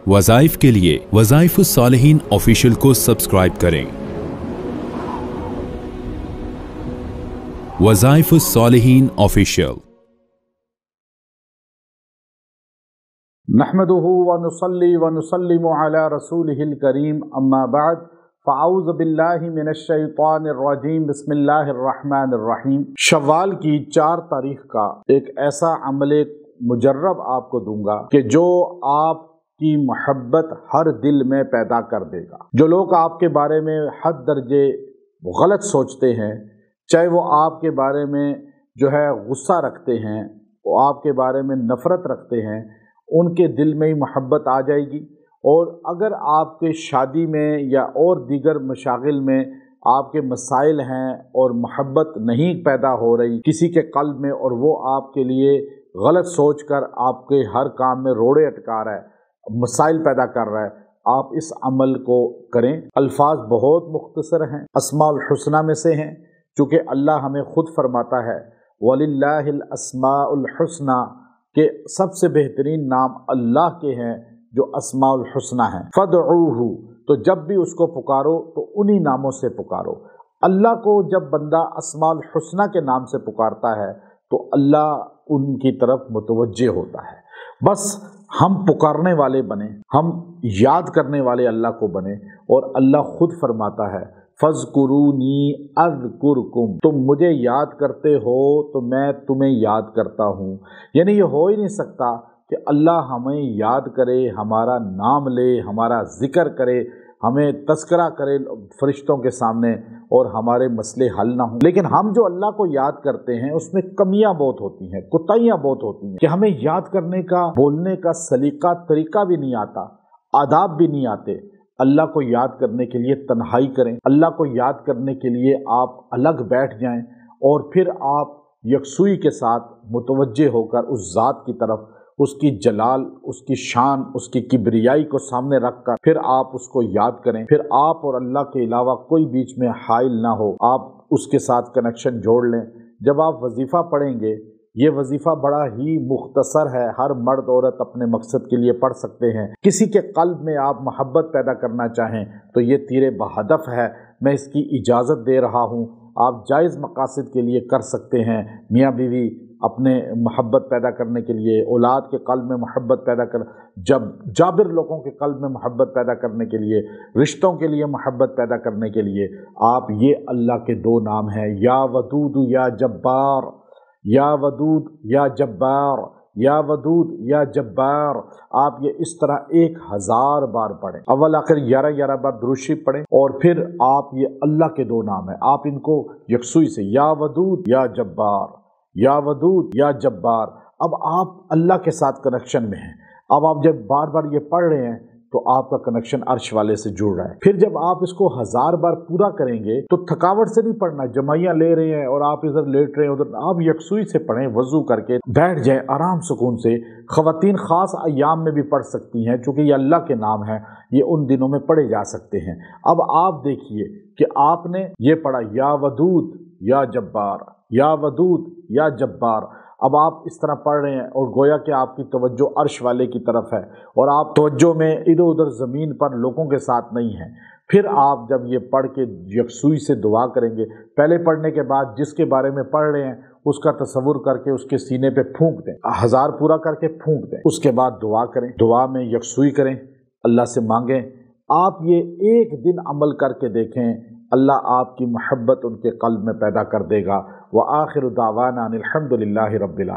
वज़ाइफ के लिए वज़ाइफ़ुस्सालिहीन ऑफिशियल को सब्सक्राइब करें। वज़ाइफ़ुस्सालिहीन ऑफिशियल। नहमदुहु व नुसल्ली व नुसल्लिमु अला रसूलिहिल करीम, अम्मा बाद, फ़अऊज़ु बिल्लाहि मिनश शैतानिर रजीम, बिस्मिल्लाहिर रहमानिर रहीम। शव्वाल की 4 तारीख का एक ऐसा अमल मुजर्रब आपको दूंगा कि जो आपकी मोहब्बत हर दिल में पैदा कर देगा। जो लोग आपके बारे में हद दर्जे गलत सोचते हैं, चाहे वो आपके बारे में जो है गुस्सा रखते हैं, वो आपके बारे में नफ़रत रखते हैं, उनके दिल में ही मोहब्बत आ जाएगी। और अगर आपके शादी में या और दीगर मशागिल में आपके मसाइल हैं और मोहब्बत नहीं पैदा हो रही किसी के क़ल्ब में, और वो आपके लिए गलत सोचकर आपके हर काम में रोड़े अटका रहा है, मसाइल पैदा कर रहा है, आप इस अमल को करें। अल्फाज बहुत मुख्तसर हैं, अस्माउल हुस्ना में से हैं, चूँकि अल्लाह हमें ख़ुद फरमाता है वलिल्लाहिल अस्माउल हुस्ना, के सबसे बेहतरीन नाम अल्लाह के हैं जो अस्माउल हुस्ना हैं। फदऊहु, तो जब भी उसको पुकारो तो उन्हीं नामों से पुकारो। अल्लाह को जब बंदा अस्माउल हुस्ना के नाम से पुकारता है तो अल्लाह उनकी तरफ मुतवज्जे होता है। बस हम पुकारने वाले बने, हम याद करने वाले अल्लाह को बने। और अल्लाह खुद फरमाता है फ़ज़्कुरूनी अज़्कुरकुम, तुम मुझे याद करते हो तो मैं तुम्हें याद करता हूँ। यानी ये हो ही नहीं सकता कि अल्लाह हमें याद करे, हमारा नाम ले, हमारा ज़िक्र करे, हमें तज़किरा करे फरिश्तों के सामने और हमारे मसले हल ना हों। लेकिन हम जो अल्लाह को याद करते हैं उसमें कमियां बहुत होती हैं, कोताहियां बहुत होती हैं कि हमें याद करने का, बोलने का सलीका तरीका भी नहीं आता, आदाब भी नहीं आते। अल्लाह को याद करने के लिए तन्हाई करें, अल्लाह को याद करने के लिए आप अलग बैठ जाएं और फिर आप यकसुई के साथ मुतवज्जे होकर उस ज़ात की तरफ, उसकी जलाल, उसकी शान, उसकी किब्रियाई को सामने रखकर फिर आप उसको याद करें। फिर आप और अल्लाह के अलावा कोई बीच में हाइल ना हो, आप उसके साथ कनेक्शन जोड़ लें। जब आप वजीफ़ा पढ़ेंगे, ये वजीफ़ा बड़ा ही मुख्तसर है, हर मर्द औरत अपने मकसद के लिए पढ़ सकते हैं। किसी के क़ल्ब में आप मोहब्बत पैदा करना चाहें तो ये तीर बहदफ है, मैं इसकी इजाज़त दे रहा हूँ। आप जायज़ मकासद के लिए कर सकते हैं। मियाँ बीवी अपने मोहब्बत पैदा करने के लिए, औलाद के क़ल्ब में मोहब्बत पैदा कर, जब जाबिर लोगों के क़ल्ब में मोहब्बत पैदा करने के लिए, रिश्तों के लिए मोहब्बत पैदा करने के लिए आप ये अल्लाह के 2 नाम हैं, या वदूद या जब्बार, या वदूद या जब्बार, या वदूद या जब्बार। आप ये इस तरह 1000 बार पढ़ें, अव्वल आखिर 11 बार दुरूद शरीफ पढ़ें और फिर आप ये अल्लाह के 2 नाम हैं, आप इनको यकसुई से या वदूद या जब्बार, या वदूद या जब्बार। अब आप अल्लाह के साथ कनेक्शन में हैं। अब आप जब बार बार ये पढ़ रहे हैं तो आपका कनेक्शन अर्श वाले से जुड़ रहा है। फिर जब आप इसको 1000 बार पूरा करेंगे तो थकावट से नहीं पढ़ना, जमाइयाँ ले रहे हैं और आप इधर लेट रहे हैं उधर, आप यकसुई से पढ़ें, वज़ू करके बैठ जाएं आराम सुकून से। ख़वातीन ख़ास अय्याम में भी पढ़ सकती हैं, चूँकि ये अल्लाह के नाम हैं, ये उन दिनों में पढ़े जा सकते हैं। अब आप देखिए कि आपने ये पढ़ा या वदूद या जब्बार, या वदूद या जब्बार। अब आप इस तरह पढ़ रहे हैं और गोया कि आपकी तवज्जो अर्श वाले की तरफ है और आप तवज्जो में इधर उधर ज़मीन पर लोगों के साथ नहीं हैं। फिर आप जब ये पढ़ के यकसुई से दुआ करेंगे, पहले पढ़ने के बाद जिसके बारे में पढ़ रहे हैं उसका तसव्वुर करके उसके सीने पे फूंक दें, 1000 पूरा करके फूंक दें। उसके बाद दुआ करें, दुआ में यकसुई करें, अल्लाह से मांगें। आप ये एक दिन अमल करके देखें, अल्लाह आपकी मोहब्बत उनके क़ल्ब में पैदा कर देगा। व आखिरु दावाना अनिल हम्दुलिल्लाहि रब्बिल आलमीन।